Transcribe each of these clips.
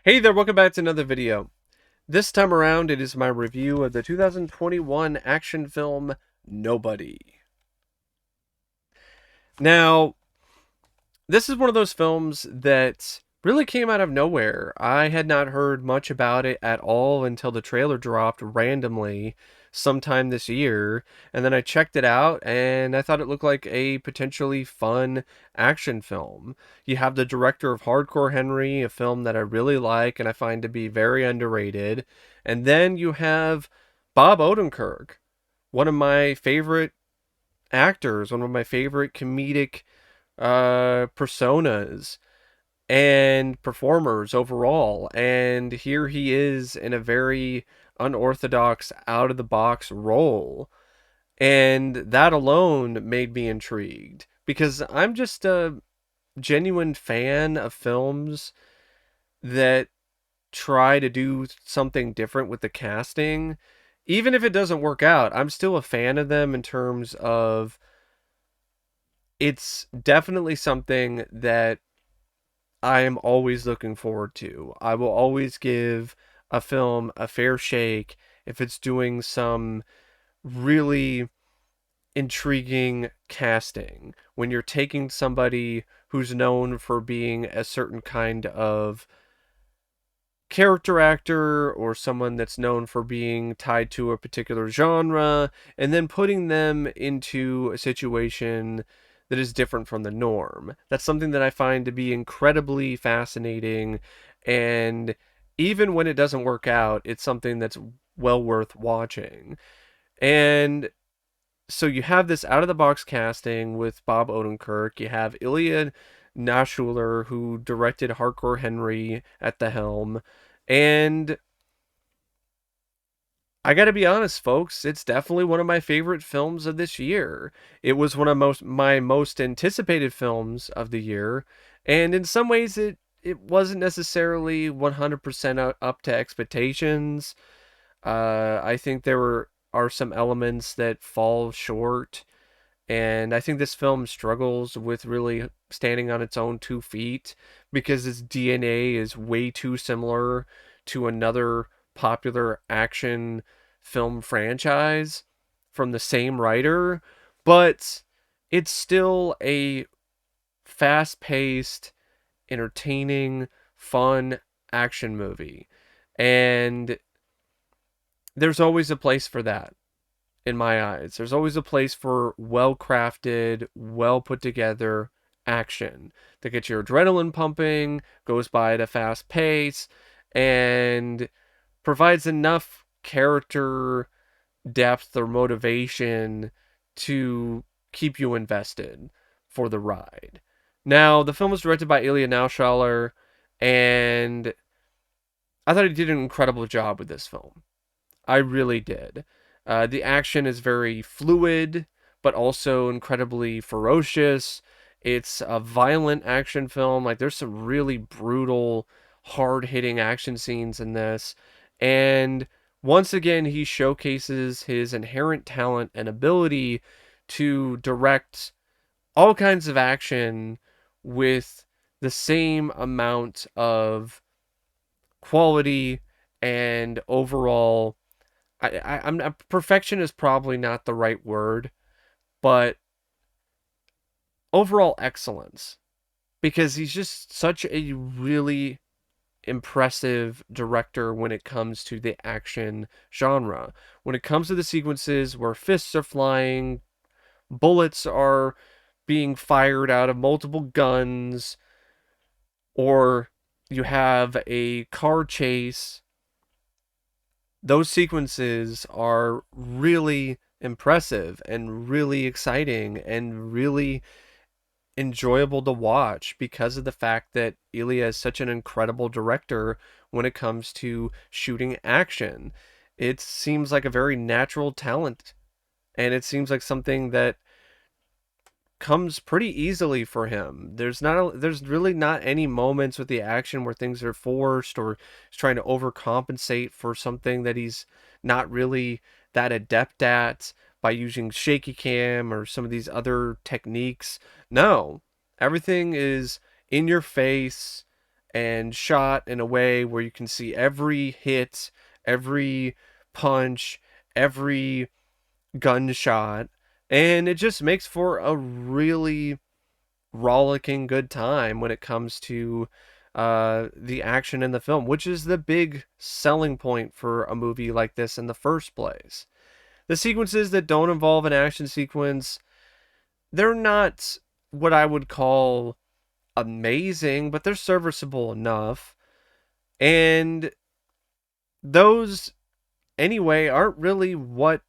Hey there, welcome back to another video. This time around, it is my review of the 2021 action film, Nobody. Now, this is one of those films that really came out of nowhere. I had not heard much about it at all until the trailer dropped randomly sometime this year, and then I checked it out and I thought it looked like a potentially fun action film. You have the director of Hardcore Henry, a film that I really like and I find to be very underrated, and then you have Bob Odenkirk, one of my favorite actors, one of my favorite comedic personas and performers overall. And here he is in a very unorthodox, out of the box role. And that alone made me intrigued because I'm just a genuine fan of films that try to do something different with the casting. Even if it doesn't work out, I'm still a fan of them in terms of it's definitely something that I am always looking forward to. I will always give a film a fair shake if it's doing some really intriguing casting. When you're taking somebody who's known for being a certain kind of character actor or someone that's known for being tied to a particular genre and then putting them into a situation that is different from the norm. That's something that I find to be incredibly fascinating, and even when it doesn't work out, it's something that's well worth watching. And so you have this out of the box casting with Bob Odenkirk. You have Ilya Naishuller, who directed Hardcore Henry, at the helm. And I gotta be honest, folks, it's definitely one of my favorite films of this year. It was one of my most anticipated films of the year, and in some ways it wasn't necessarily 100% up to expectations. I think are some elements that fall short, and I think this film struggles with really standing on its own 2 feet because its DNA is way too similar to another popular action film franchise from the same writer, but it's still a fast paced, entertaining, fun action movie. And there's always a place for that in my eyes. There's always a place for well crafted, well put together action that gets your adrenaline pumping, goes by at a fast pace, and provides enough character depth or motivation to keep you invested for the ride. Now, the film was directed by Ilya Naishuller, and I thought he did an incredible job with this film. I really did. The action is very fluid, but also incredibly ferocious. It's a violent action film. Like, there's some really brutal, hard hitting action scenes in this. And once again, he showcases his inherent talent and ability to direct all kinds of action with the same amount of quality and overall I'm perfection is probably not the right word, but overall excellence, because he's just such a really impressive director when it comes to the action genre. When it comes to the sequences where fists are flying, bullets are being fired out of multiple guns, or you have a car chase, those sequences are really impressive and really exciting and really enjoyable to watch because of the fact that Ilya is such an incredible director when it comes to shooting action. It seems like a very natural talent, and it seems like something that comes pretty easily for him. There's really not any moments with the action where things are forced or he's trying to overcompensate for something that he's not really that adept at by using shaky cam or some of these other techniques. No, everything is in your face and shot in a way where you can see every hit, every punch, every gunshot, and it just makes for a really rollicking good time when it comes to the action in the film, which is the big selling point for a movie like this in the first place. The sequences that don't involve an action sequence, they're not what I would call amazing, but they're serviceable enough. And those, anyway, aren't really what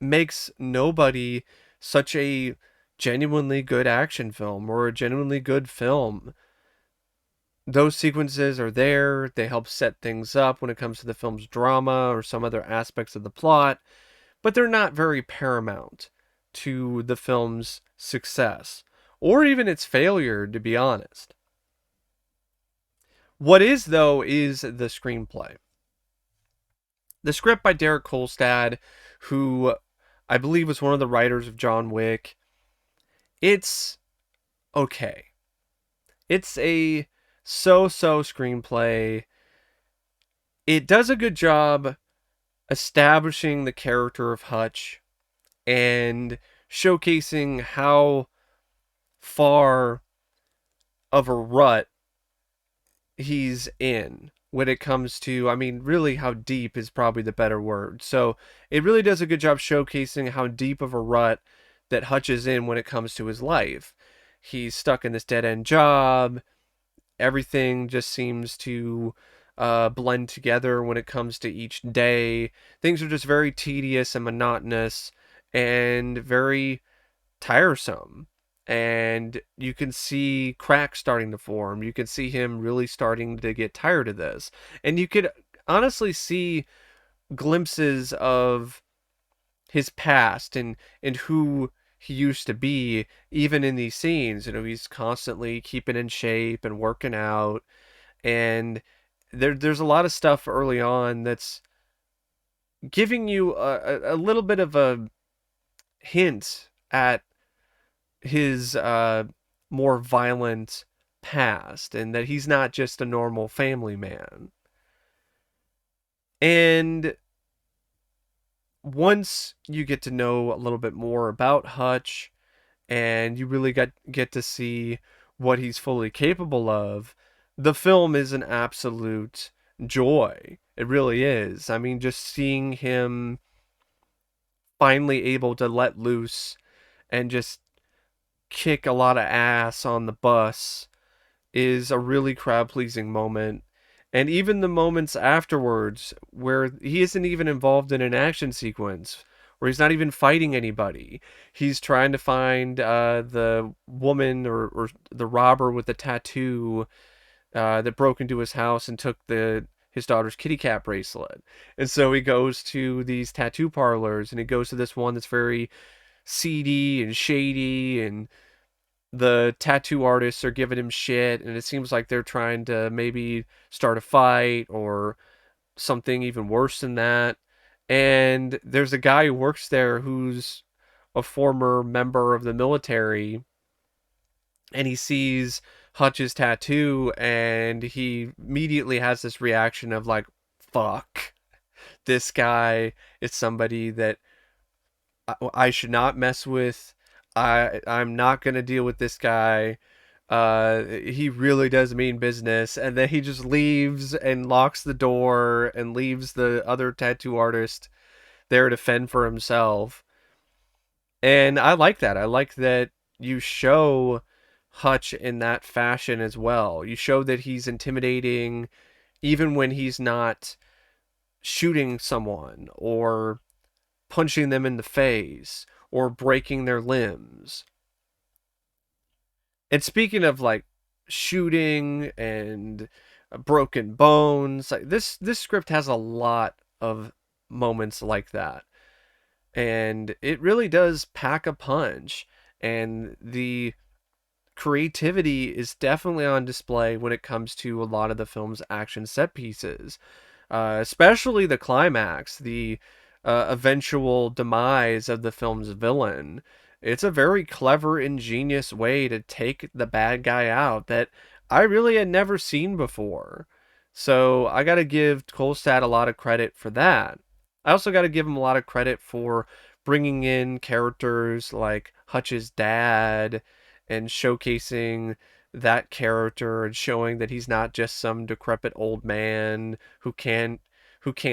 makes Nobody such a genuinely good action film or a genuinely good film. Those sequences are there, they help set things up when it comes to the film's drama or some other aspects of the plot, but they're not very paramount to the film's success or even its failure, to be honest. What is, though, is the screenplay. The script by Derek Kolstad, who I believe was one of the writers of John Wick, it's okay. It's a so-so screenplay. It does a good job establishing the character of Hutch and showcasing how far of a rut he's in when it comes to, I mean, really how deep is probably the better word. So it really does a good job showcasing how deep of a rut that Hutch is in when it comes to his life. He's stuck in this dead end job. Everything just seems to blend together when it comes to each day. Things are just very tedious and monotonous and very tiresome. And you can see cracks starting to form. You can see him really starting to get tired of this. And you could honestly see glimpses of his past and who he used to be, even in these scenes. You know, he's constantly keeping in shape and working out. And there's a lot of stuff early on that's giving you a little bit of a hint at his more violent past and that he's not just a normal family man. And once you get to know a little bit more about Hutch and you really get to see what he's fully capable of, the film is an absolute joy. It really is. I mean, just seeing him finally able to let loose and just kick a lot of ass on the bus is a really crowd pleasing moment. And even the moments afterwards, where he isn't even involved in an action sequence, where he's not even fighting anybody, he's trying to find the woman or the robber with the tattoo that broke into his house and took his daughter's kitty cat bracelet. And so he goes to these tattoo parlors and he goes to this one that's very seedy and shady, and the tattoo artists are giving him shit, and it seems like they're trying to maybe start a fight or something even worse than that. And there's a guy who works there who's a former member of the military, and he sees Hutch's tattoo, and he immediately has this reaction of like, fuck, this guy is somebody that I should not mess with. I'm not gonna deal with this guy. He really does mean business. And then he just leaves and locks the door and leaves the other tattoo artist there to fend for himself. And I like that. I like that you show Hutch in that fashion as well. You show that he's intimidating even when he's not shooting someone or punching them in the face or breaking their limbs. And speaking of like shooting and broken bones, like this script has a lot of moments like that. And it really does pack a punch, and the creativity is definitely on display when it comes to a lot of the film's action set pieces, especially the climax, the eventual demise of the film's villain. It's a very clever, ingenious way to take the bad guy out that I really had never seen before. So I got to give Kolstad a lot of credit for that. I also got to give him a lot of credit for bringing in characters like Hutch's dad and showcasing that character and showing that he's not just some decrepit old man who can't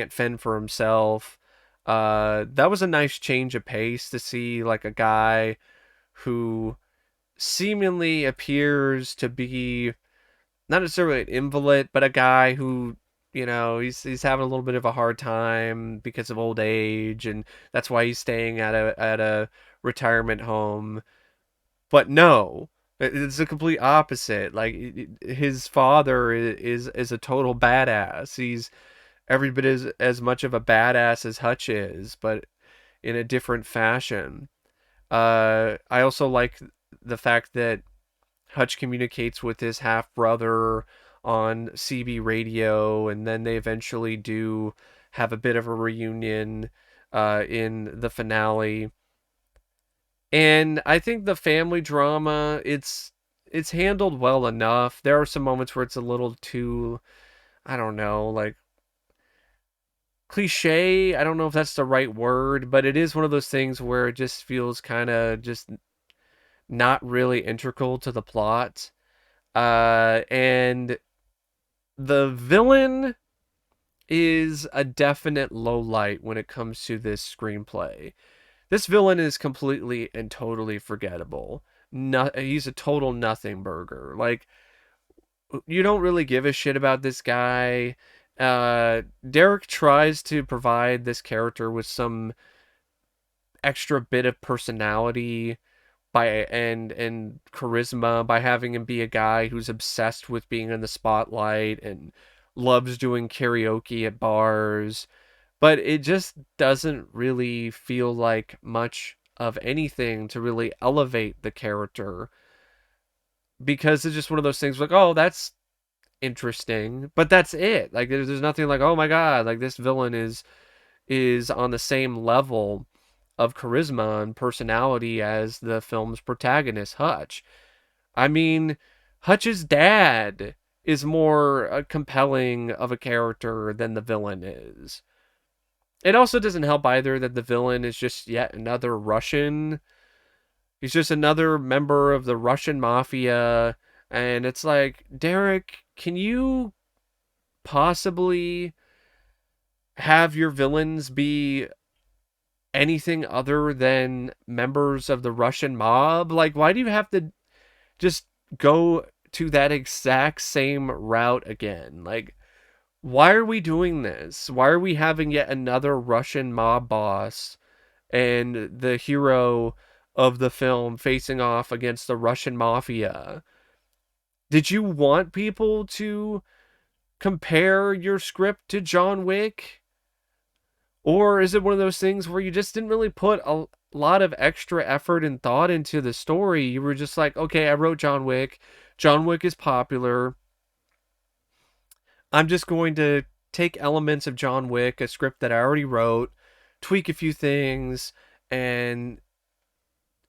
fend for himself. That was a nice change of pace to see like a guy who seemingly appears to be not necessarily an invalid, but a guy who, he's having a little bit of a hard time because of old age, and that's why he's staying at a retirement home. But no, it's the complete opposite. Like his father is a total badass. He's every bit as much of a badass as Hutch is, but in a different fashion. I also like the fact that Hutch communicates with his half brother on CB radio, and then they eventually do have a bit of a reunion in the finale. And I think the family drama, it's handled well enough. There are some moments where it's a little too, I don't know, like cliche. I don't know if that's the right word, but it is one of those things where it just feels kind of just not really integral to the plot. And the villain is a definite low light when it comes to this screenplay. This villain is completely and totally forgettable. No, he's a total nothing burger. Like, you don't really give a shit about this guy. Derek tries to provide this character with some extra bit of personality by and charisma by having him be a guy who's obsessed with being in the spotlight and loves doing karaoke at bars, but it just doesn't really feel like much of anything to really elevate the character because it's just one of those things like, oh, that's interesting, but that's it. Like there's nothing like, oh my god, like this villain is on the same level of charisma and personality as the film's protagonist, Hutch. I mean, Hutch's dad is more compelling of a character than the villain is. It also doesn't help either that the villain is just yet another Russian. He's just another member of the Russian mafia. And it's like, Derek, can you possibly have your villains be anything other than members of the Russian mob? Like, why do you have to just go to that exact same route again? Like, why are we doing this? Why are we having yet another Russian mob boss and the hero of the film facing off against the Russian mafia? Did you want people to compare your script to John Wick? Or is it one of those things where you just didn't really put a lot of extra effort and thought into the story? You were just like, okay, I wrote John Wick. John Wick is popular. I'm just going to take elements of John Wick, a script that I already wrote, tweak a few things, and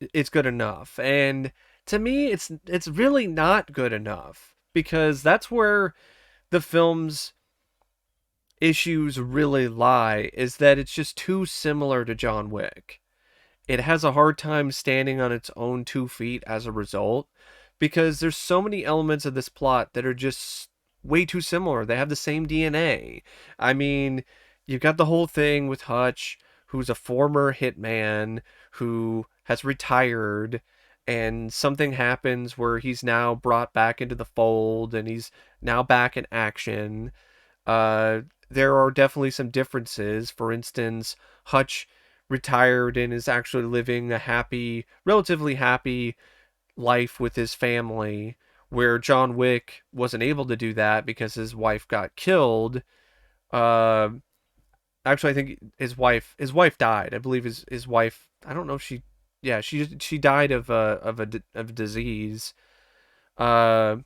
it's good enough. And to me, it's really not good enough because that's where the film's issues really lie, is that it's just too similar to John Wick. It has a hard time standing on its own 2 feet as a result because there's so many elements of this plot that are just way too similar. They have the same DNA. I mean, you've got the whole thing with Hutch, who's a former hitman who has retired, and something happens where he's now brought back into the fold and he's now back in action. Uh, there are definitely some differences. For instance, Hutch retired and is actually living a happy, relatively happy life with his family, where John Wick wasn't able to do that because his wife got killed. Uh, Actually, I think his wife died. I believe his wife. I don't know if she. Yeah, she died of a disease. Uh,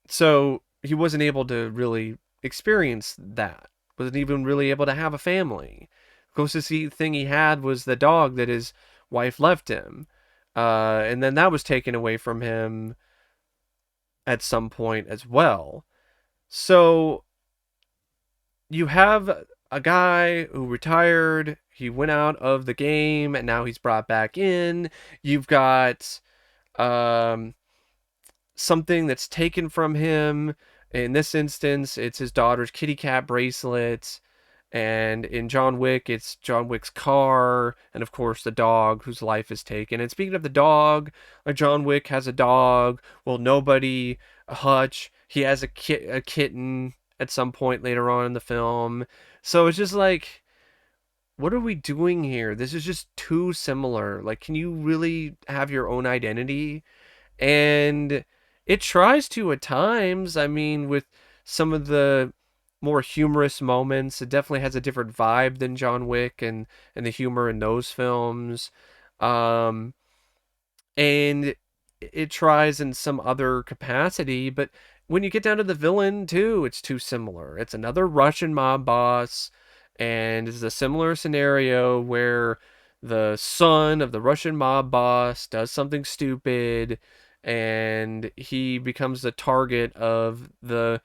so he wasn't able to really experience that. Wasn't even really able to have a family. Closest thing he had was the dog that his wife left him. And then that was taken away from him at some point as well. So you have a guy who retired, he went out of the game, and now he's brought back in. You've got um, something that's taken from him. In this instance, it's his daughter's kitty cat bracelet. And in John Wick, it's John Wick's car, and of course the dog whose life is taken. And speaking of the dog, like John Wick has a dog. Well, nobody, Hutch, he has a kitten at some point later on in the film. So it's just like, what are we doing here? This is just too similar. Like, can you really have your own identity? And it tries to at times. I mean, with some of the more humorous moments, it definitely has a different vibe than John Wick and the humor in those films. Um, and it tries in some other capacity, but when you get down to the villain too, it's too similar. It's another Russian mob boss, and it's a similar scenario where the son of the Russian mob boss does something stupid, and he becomes the target of the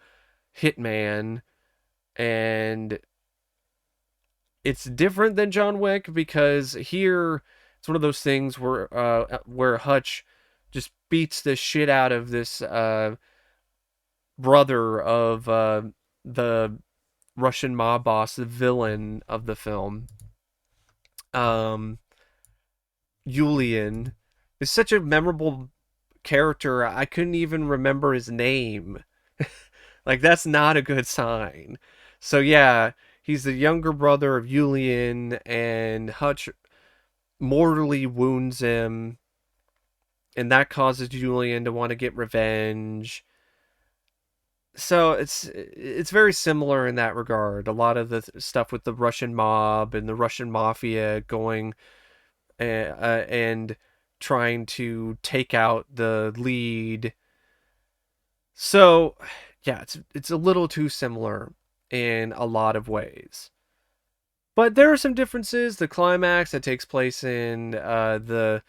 hitman. And it's different than John Wick because here it's one of those things where Hutch just beats the shit out of this brother of the Russian mob boss, the villain of the film. Um, Julian is such a memorable character. I couldn't even remember his name. Like, that's not a good sign. So yeah, he's the younger brother of Julian, and Hutch mortally wounds him, and that causes Julian to want to get revenge. So it's very similar in that regard. A lot of the stuff with the Russian mob and the Russian mafia going and trying to take out the lead. So yeah, it's a little too similar in a lot of ways. But there are some differences. The climax that takes place in the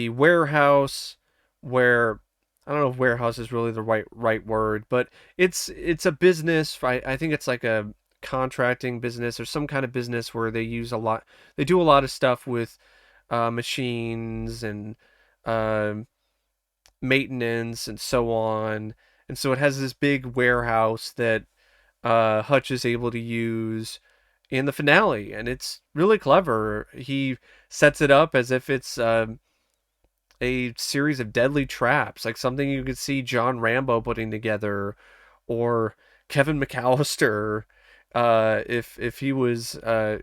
warehouse, where I don't know if warehouse is really the right word, but it's a business. I think it's like a contracting business or some kind of business where they do a lot of stuff with machines and uh, maintenance and so on. And so it has this big warehouse that Hutch is able to use in the finale, and it's really clever. He sets it up as if it's a series of deadly traps, like something you could see John Rambo putting together, or Kevin McAllister, if he was the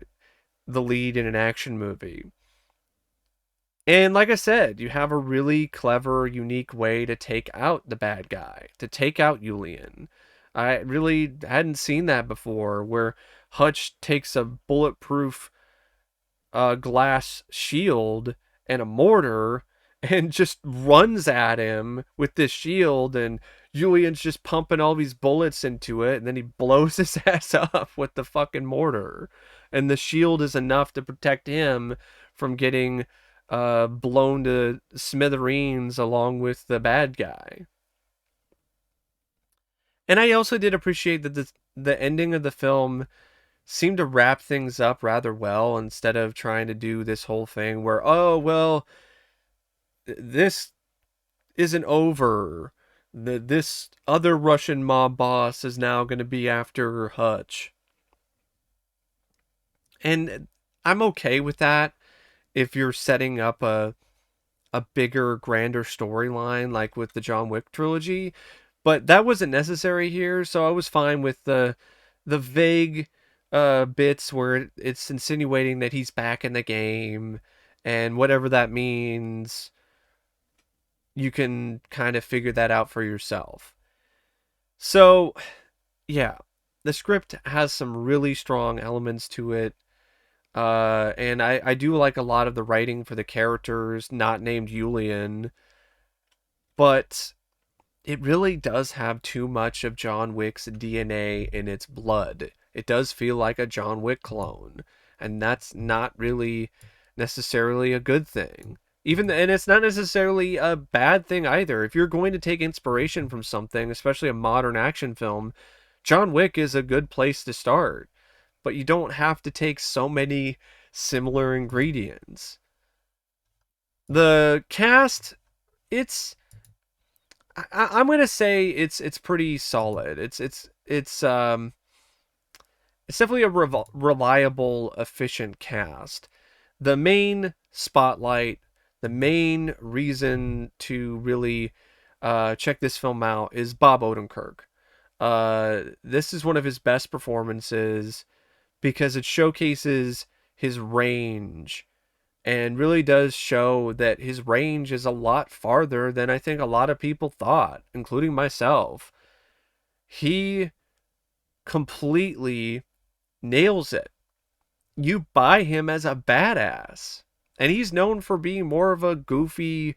lead in an action movie. And like I said, you have a really clever, unique way to take out the bad guy, to take out Julian. I really hadn't seen that before, where Hutch takes a bulletproof glass shield and a mortar and just runs at him with this shield, and Julian's just pumping all these bullets into it, and then he blows his ass up with the fucking mortar, and the shield is enough to protect him from getting blown to smithereens along with the bad guy. And I also did appreciate that the ending of the film seemed to wrap things up rather well, instead of trying to do this whole thing where, oh well, this isn't over. This other Russian mob boss is now going to be after Hutch. And I'm okay with that if you're setting up a bigger, grander storyline like with the John Wick trilogy, but that wasn't necessary here, so I was fine with the vague bits where it's insinuating that he's back in the game, and whatever that means, you can kind of figure that out for yourself. So, yeah, the script has some really strong elements to it. And I do like a lot of the writing for the characters not named Julian, but it really does have too much of John Wick's DNA in its blood. It does feel like a John Wick clone, and that's not really necessarily a good thing. And it's not necessarily a bad thing either. If you're going to take inspiration from something, especially a modern action film, John Wick is a good place to start. But you don't have to take so many similar ingredients. The cast, it's I'm gonna say it's pretty solid. It's definitely a reliable, efficient cast. The main spotlight, the main reason to really check this film out is Bob Odenkirk. This is one of his best performances because it showcases his range and really does show that his range is a lot farther than I think a lot of people thought, including myself. He completely nails it. You buy him as a badass. And he's known for being more of a goofy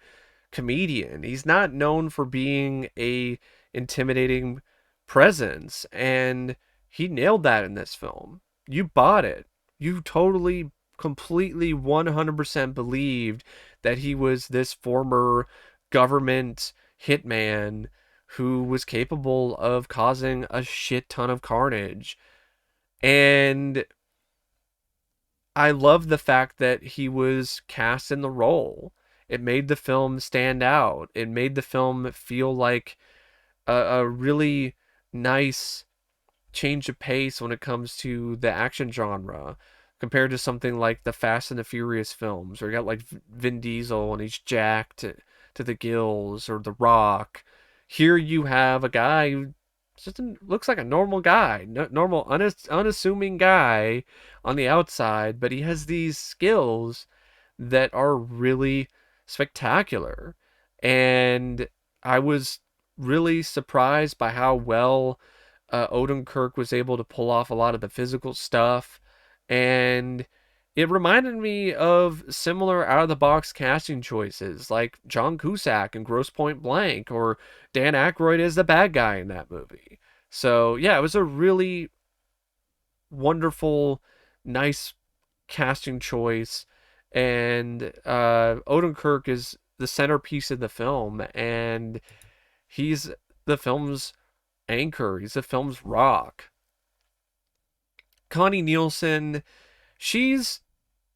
comedian. He's not known for being a intimidating presence, and he nailed that in this film. You bought it. You totally completely 100% believed that he was this former government hitman who was capable of causing a shit ton of carnage. And I love the fact that he was cast in the role. It made the film stand out. It made the film feel like a really nice change of pace when it comes to the action genre compared to something like the Fast and the Furious films, where you got like Vin Diesel and he's jacked to the gills, or The Rock. Here you have a guy who just looks like a normal guy, normal, unassuming guy on the outside, but he has these skills that are really spectacular. And I was really surprised by how well Odenkirk was able to pull off a lot of the physical stuff. And it reminded me of similar out of the box casting choices like John Cusack in Grosse Point Blank, or Dan Aykroyd as the bad guy in that movie. So, yeah, it was a really wonderful, nice casting choice. And Odenkirk is the centerpiece of the film, and he's the film's anchor. He's the film's rock. Connie Nielsen, she's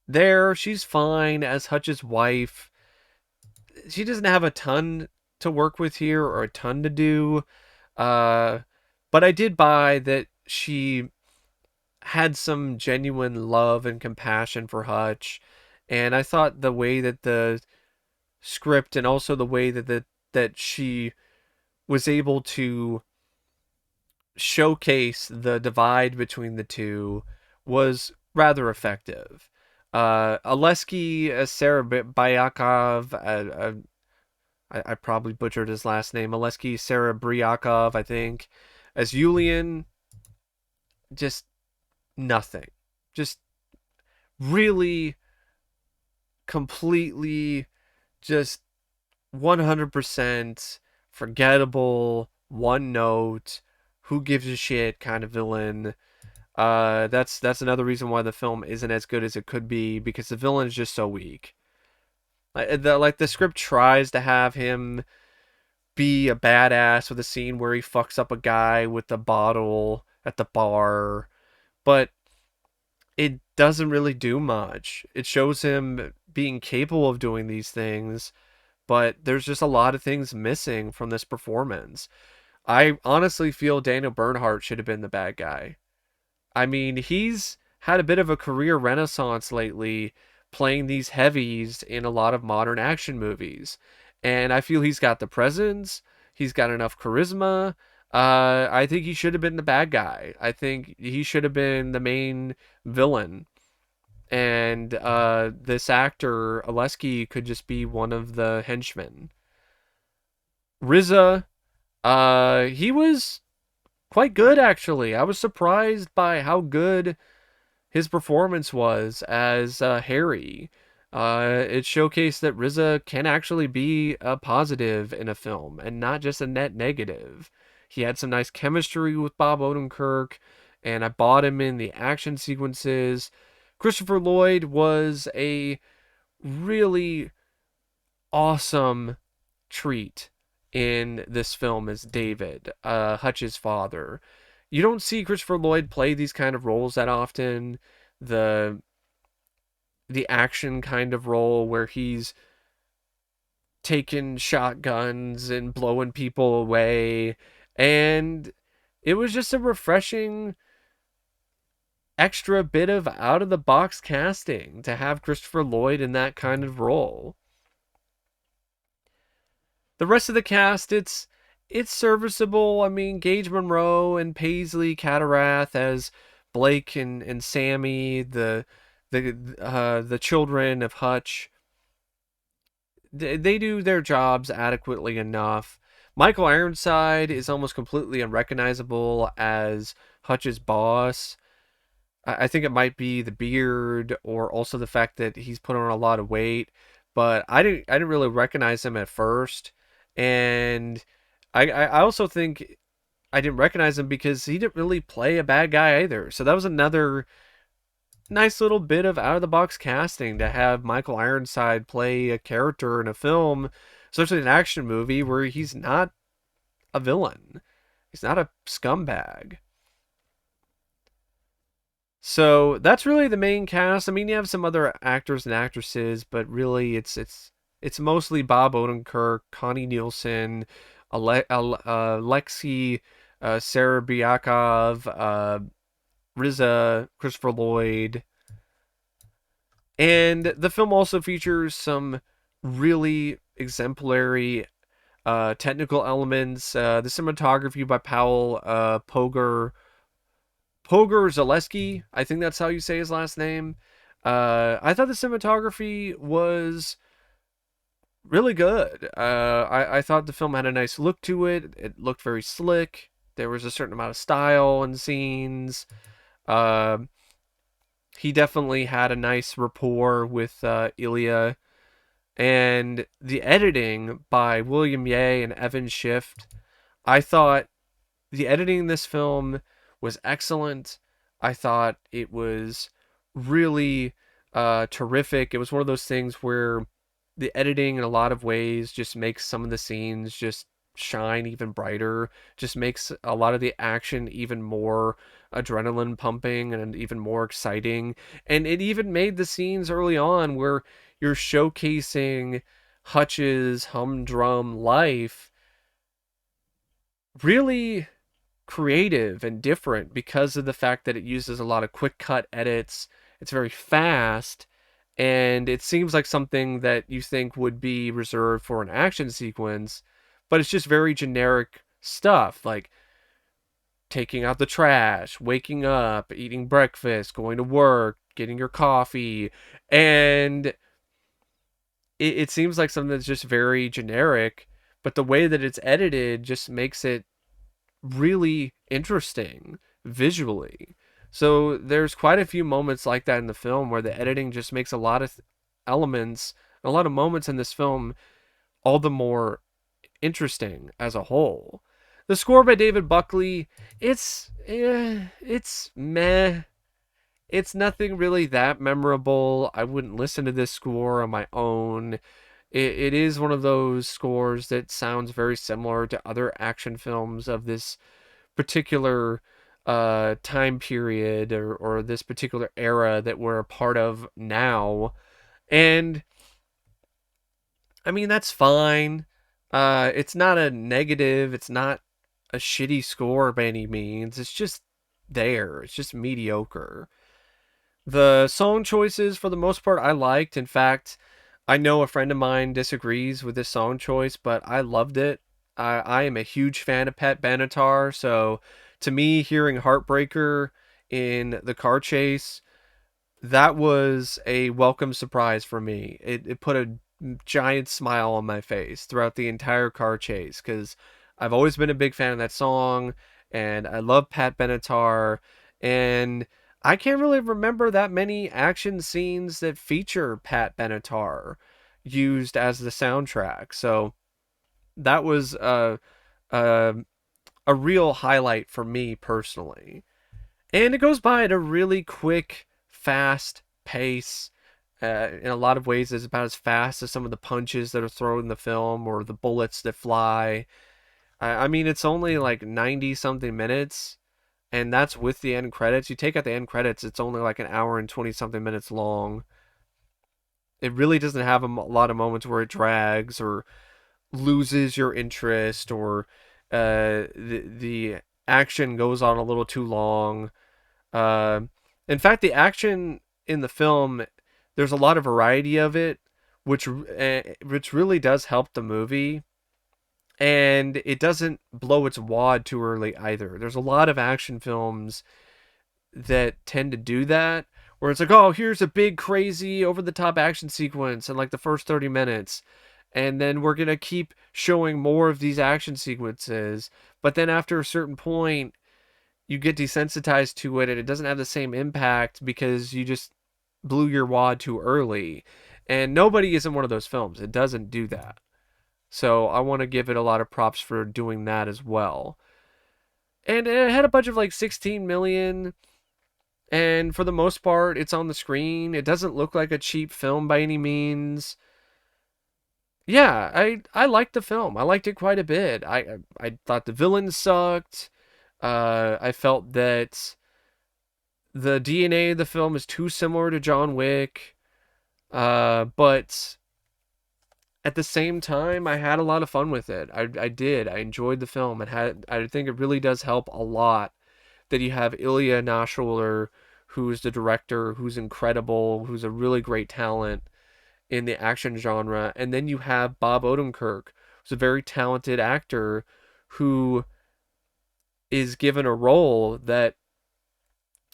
there. She's fine as Hutch's wife. She doesn't have a ton to work with here or a ton to do. Uh, but I did buy that she had some genuine love and compassion for Hutch. And I thought the way that the script, and also the way that she was able to showcase the divide between the two was rather effective. Aleksei Serebryakov, I probably butchered his last name, Aleksei Serebryakov, I think, as Julian, just nothing. Just really completely just 100% forgettable, one note, who gives a shit kind of villain. That's another reason why the film isn't as good as it could be, because the villain is just so weak. Like the script tries to have him be a badass with a scene where he fucks up a guy with a bottle at the bar, but it doesn't really do much. It shows him being capable of doing these things, but there's just a lot of things missing from this performance. I honestly feel Daniel Bernhardt should have been the bad guy. I mean, he's had a bit of a career renaissance lately, playing these heavies in a lot of modern action movies. And I feel he's got the presence, he's got enough charisma. I think he should have been the bad guy. I think he should have been the main villain. And this actor, Aleksei, could just be one of the henchmen. RZA, he was quite good, actually. I was surprised by how good his performance was as Harry. It showcased that RZA can actually be a positive in a film and not just a net negative. He had some nice chemistry with Bob Odenkirk, and I bought him in the action sequences. Christopher Lloyd was a really awesome treat in this film is David, Hutch's father. You don't see Christopher Lloyd play these kind of roles that often. The the action kind of role where he's taking shotguns and blowing people away. And it was just a refreshing extra bit of out of the box casting to have Christopher Lloyd in that kind of role. The rest of the cast, it's serviceable. I mean, Gage Monroe and Paisley Catarath as Blake and Sammy, the children of Hutch. They do their jobs adequately enough. Michael Ironside is almost completely unrecognizable as Hutch's boss. I think it might be the beard or also the fact that he's put on a lot of weight, but I didn't really recognize him at first, and I also think I didn't recognize him because he didn't really play a bad guy either. So that was another nice little bit of out of the box casting to have Michael Ironside play a character in a film, especially an action movie where he's not a villain. He's not a scumbag. So that's really the main cast. I mean, you have some other actors and actresses, but really it's mostly Bob Odenkirk, Connie Nielsen, Aleksei, Serebryakov, Riza, Christopher Lloyd, and the film also features some really exemplary technical elements. The cinematography by Powell Poger Zaleski, I think that's how you say his last name. I thought the cinematography was really good. I thought the film had a nice look to it. It looked very slick. There was a certain amount of style in scenes. Uh, he definitely had a nice rapport with Ilya. And the editing by William Ye and Evan Schiff, I thought the editing in this film was excellent. I thought it was really terrific. It was one of those things where the editing, in a lot of ways, just makes some of the scenes just shine even brighter, just makes a lot of the action even more adrenaline pumping and even more exciting. And it even made the scenes early on where you're showcasing Hutch's humdrum life really creative and different because of the fact that it uses a lot of quick cut edits. It's very fast, and it seems like something that you think would be reserved for an action sequence, but it's just very generic stuff like taking out the trash, waking up, eating breakfast, going to work, getting your coffee, and it seems like something that's just very generic, but the way that it's edited just makes it really interesting visually. So there's quite a few moments like that in the film where the editing just makes a lot of elements, a lot of moments in this film all the more interesting as a whole. The score by David Buckley, it's meh. It's nothing really that memorable. I wouldn't listen to this score on my own. It is one of those scores that sounds very similar to other action films of this particular time period or this particular era that we're a part of now. And I mean, that's fine. It's not a negative, it's not a shitty score by any means. It's just there, it's just mediocre. The song choices, for the most part, I liked. In fact, I know a friend of mine disagrees with this song choice, but I loved it. I am a huge fan of Pat Benatar, so to me, hearing Heartbreaker in the car chase, that was a welcome surprise for me. It put a giant smile on my face throughout the entire car chase because I've always been a big fan of that song, and I love Pat Benatar, and I can't really remember that many action scenes that feature Pat Benatar used as the soundtrack. So that was a, a real highlight for me personally. And it goes by at a really quick, fast pace. In a lot of ways, it's about as fast as some of the punches that are thrown in the film or the bullets that fly. I mean, it's only like 90 something minutes, and that's with the end credits. You take out the end credits, it's only like an hour and 20 something minutes long. It really doesn't have a lot of moments where it drags or loses your interest, or the action goes on a little too long. Uh, in fact, the action in the film, there's a lot of variety of it, which really does help the movie, and it doesn't blow its wad too early either. There's a lot of action films that tend to do that, where it's like, oh, here's a big, crazy, over the top action sequence in like the first 30 minutes. And then we're going to keep showing more of these action sequences. But then after a certain point, you get desensitized to it and it doesn't have the same impact because you just blew your wad too early. And Nobody isn't one of those films. It doesn't do that. So I want to give it a lot of props for doing that as well. And it had a budget of like 16 million. And for the most part, it's on the screen. It doesn't look like a cheap film by any means. Yeah, I liked the film. I liked it quite a bit. I thought the villain sucked. I felt that the DNA of the film is too similar to John Wick. But at the same time, I had a lot of fun with it. I did. I enjoyed the film. I think it really does help a lot that you have Ilya Naishuller, who's the director, who's incredible, who's a really great talent in the action genre, and then you have Bob Odenkirk, who's a very talented actor who is given a role that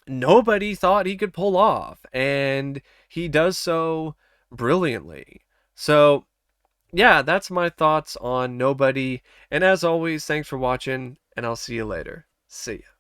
nobody thought he could pull off, and he does so brilliantly. So, yeah, that's my thoughts on Nobody. And as always, thanks for watching, and I'll see you later. See ya.